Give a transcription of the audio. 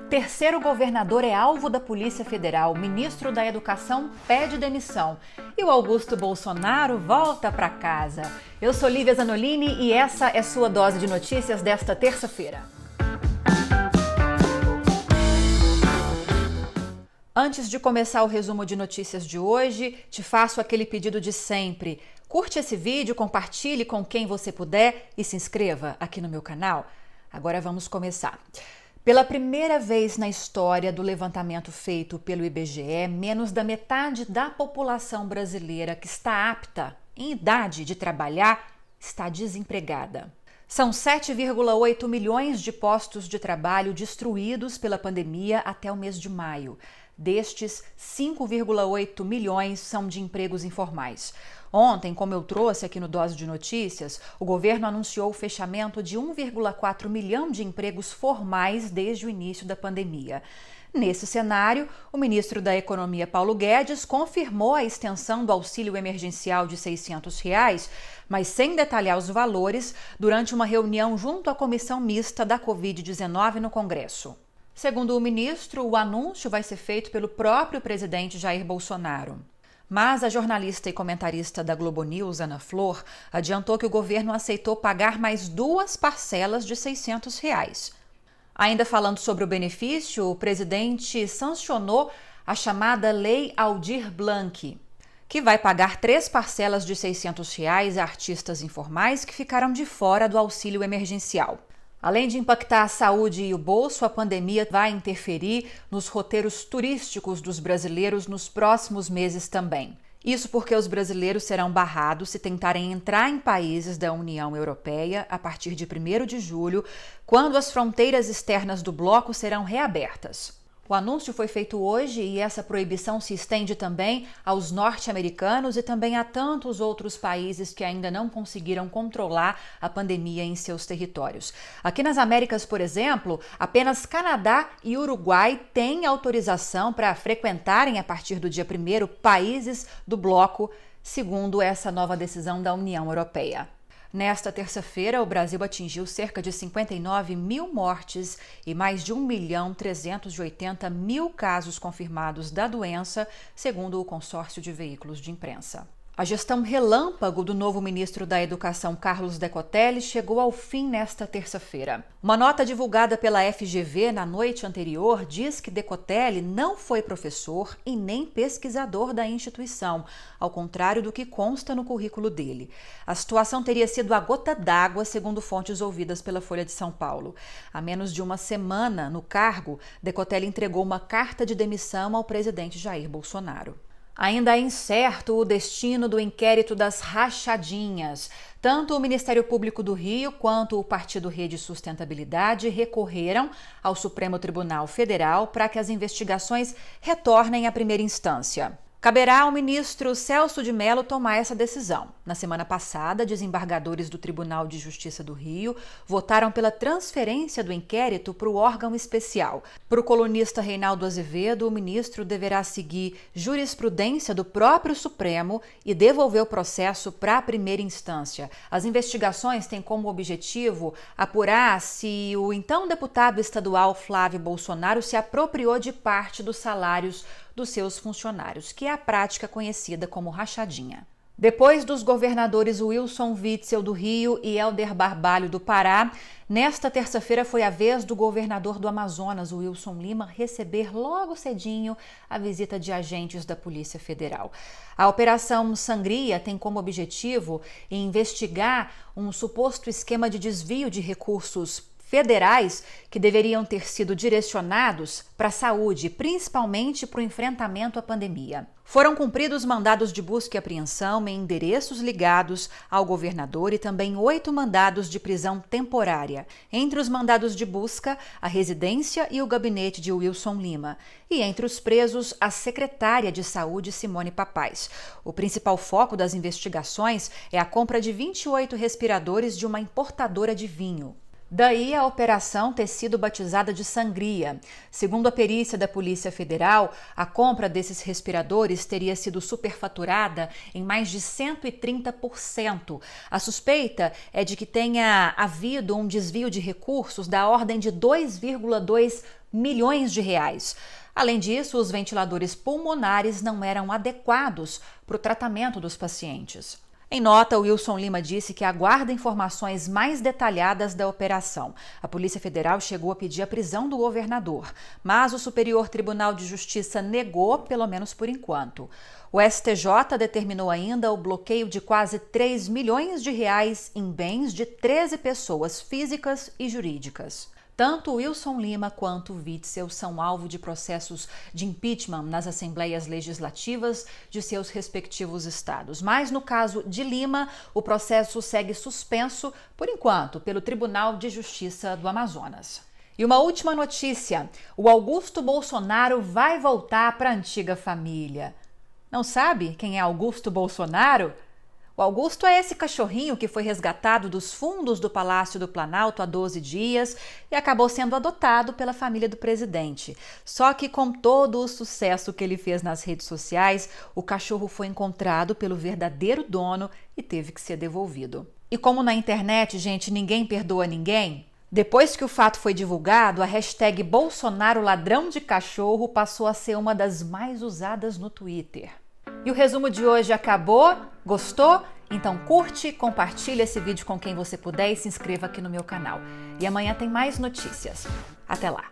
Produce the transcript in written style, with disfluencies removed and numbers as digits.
Terceiro governador é alvo da Polícia Federal. O ministro da Educação pede demissão. E o Augusto Bolsonaro volta para casa. Eu sou Lívia Zanolini e essa é sua dose de notícias desta terça-feira. Antes de começar o resumo de notícias de hoje, te faço aquele pedido de sempre. Curte esse vídeo, compartilhe com quem você puder e se inscreva aqui no meu canal. Agora vamos começar. Pela primeira vez na história do levantamento feito pelo IBGE, menos da metade da população brasileira que está apta, em idade de trabalhar, está desempregada. São 7,8 milhões de postos de trabalho destruídos pela pandemia até o mês de maio. Destes, 5,8 milhões são de empregos informais. Ontem, como eu trouxe aqui no Dose de Notícias, o governo anunciou o fechamento de 1,4 milhão de empregos formais desde o início da pandemia. Nesse cenário, o ministro da Economia, Paulo Guedes, confirmou a extensão do auxílio emergencial de R$ 600, mas sem detalhar os valores, durante uma reunião junto à comissão mista da Covid-19 no Congresso. Segundo o ministro, o anúncio vai ser feito pelo próprio presidente Jair Bolsonaro. Mas a jornalista e comentarista da Globo News, Ana Flor, adiantou que o governo aceitou pagar mais 2 parcelas de R$ 600. Ainda falando sobre o benefício, o presidente sancionou a chamada Lei Aldir Blanc, que vai pagar 3 parcelas de R$ 600 a artistas informais que ficaram de fora do auxílio emergencial. Além de impactar a saúde e o bolso, a pandemia vai interferir nos roteiros turísticos dos brasileiros nos próximos meses também. Isso porque os brasileiros serão barrados se tentarem entrar em países da União Europeia a partir de 1º de julho, quando as fronteiras externas do bloco serão reabertas. O anúncio foi feito hoje e essa proibição se estende também aos norte-americanos e também a tantos outros países que ainda não conseguiram controlar a pandemia em seus territórios. Aqui nas Américas, por exemplo, apenas Canadá e Uruguai têm autorização para frequentarem a partir do dia 1º países do bloco, segundo essa nova decisão da União Europeia. Nesta terça-feira, o Brasil atingiu cerca de 59 mil mortes e mais de 1.380.000 casos confirmados da doença, segundo o consórcio de veículos de imprensa. A gestão relâmpago do novo ministro da Educação, Carlos Decotelli, chegou ao fim nesta terça-feira. Uma nota divulgada pela FGV na noite anterior diz que Decotelli não foi professor e nem pesquisador da instituição, ao contrário do que consta no currículo dele. A situação teria sido a gota d'água, segundo fontes ouvidas pela Folha de São Paulo. Há menos de uma semana no cargo, Decotelli entregou uma carta de demissão ao presidente Jair Bolsonaro. Ainda é incerto o destino do inquérito das rachadinhas. Tanto o Ministério Público do Rio quanto o Partido Rede Sustentabilidade recorreram ao Supremo Tribunal Federal para que as investigações retornem à primeira instância. Caberá ao ministro Celso de Mello tomar essa decisão. Na semana passada, desembargadores do Tribunal de Justiça do Rio votaram pela transferência do inquérito para o órgão especial. Para o colunista Reinaldo Azevedo, o ministro deverá seguir jurisprudência do próprio Supremo e devolver o processo para a primeira instância. As investigações têm como objetivo apurar se o então deputado estadual Flávio Bolsonaro se apropriou de parte dos salários dos seus funcionários, que é a prática conhecida como rachadinha. Depois dos governadores Wilson Witzel do Rio e Helder Barbalho do Pará, nesta terça-feira foi a vez do governador do Amazonas, Wilson Lima, receber logo cedinho a visita de agentes da Polícia Federal. A Operação Sangria tem como objetivo investigar um suposto esquema de desvio de recursos federais que deveriam ter sido direcionados para a saúde, principalmente para o enfrentamento à pandemia. Foram cumpridos mandados de busca e apreensão em endereços ligados ao governador e também 8 mandados de prisão temporária. Entre os mandados de busca, a residência e o gabinete de Wilson Lima. E entre os presos, a secretária de Saúde, Simone Papais. O principal foco das investigações é a compra de 28 respiradores de uma importadora de vinho. Daí a operação ter sido batizada de Sangria. Segundo a perícia da Polícia Federal, a compra desses respiradores teria sido superfaturada em mais de 130%. A suspeita é de que tenha havido um desvio de recursos da ordem de 2,2 milhões de reais. Além disso, os ventiladores pulmonares não eram adequados para o tratamento dos pacientes. Em nota, Wilson Lima disse que aguarda informações mais detalhadas da operação. A Polícia Federal chegou a pedir a prisão do governador, mas o Superior Tribunal de Justiça negou, pelo menos por enquanto. O STJ determinou ainda o bloqueio de quase 3 milhões de reais em bens de 13 pessoas físicas e jurídicas. Tanto Wilson Lima quanto Witzel são alvo de processos de impeachment nas assembleias legislativas de seus respectivos estados. Mas no caso de Lima, o processo segue suspenso, por enquanto, pelo Tribunal de Justiça do Amazonas. E uma última notícia: o Augusto Bolsonaro vai voltar para a antiga família. Não sabe quem é Augusto Bolsonaro? O Augusto é esse cachorrinho que foi resgatado dos fundos do Palácio do Planalto há 12 dias e acabou sendo adotado pela família do presidente. Só que com todo o sucesso que ele fez nas redes sociais, o cachorro foi encontrado pelo verdadeiro dono e teve que ser devolvido. E como na internet, gente, ninguém perdoa ninguém, depois que o fato foi divulgado, a hashtag Bolsonaro Ladrão de Cachorro passou a ser uma das mais usadas no Twitter. E o resumo de hoje acabou. Gostou? Então curte, compartilha esse vídeo com quem você puder e se inscreva aqui no meu canal. E amanhã tem mais notícias. Até lá!